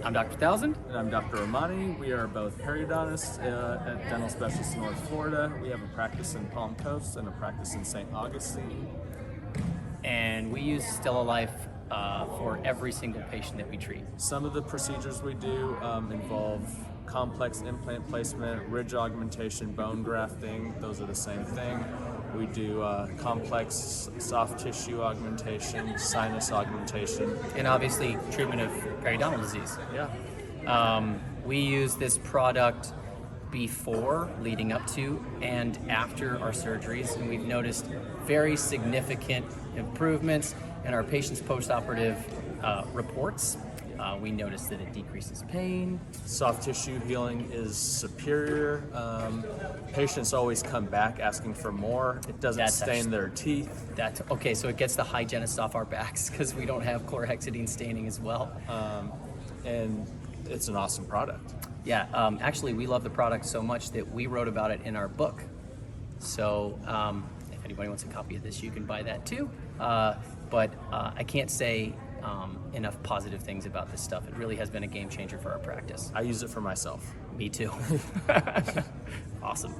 I'm Dr. Thousand. And I'm Dr. Romani. We are both periodontists at Dental Specialists in North Florida. We have a practice in Palm Coast and a practice in Saint Augustine. And we use StellaLife for every single patient that we treat. Some of the procedures we do involve complex implant placement, ridge augmentation, bone grafting. Those are the same thing. We do complex soft tissue augmentation, sinus augmentation. And obviously treatment of periodontal disease. Yeah. We use this product before, leading up to, and after our surgeries, and we've noticed very significant improvements in our patients' post-operative reports. We noticed that it decreases pain. Soft tissue healing is superior. Patients always come back asking for more. It doesn't stain their teeth. That's okay, so it gets the hygienists off our backs because we don't have chlorhexidine staining as well. And it's an awesome product. Yeah, actually we love the product so much that we wrote about it in our book. So if anybody wants a copy of this, you can buy that too. But I can't say enough positive things about this stuff. It really has been a game changer for our practice. I use it for myself. Me too. Awesome.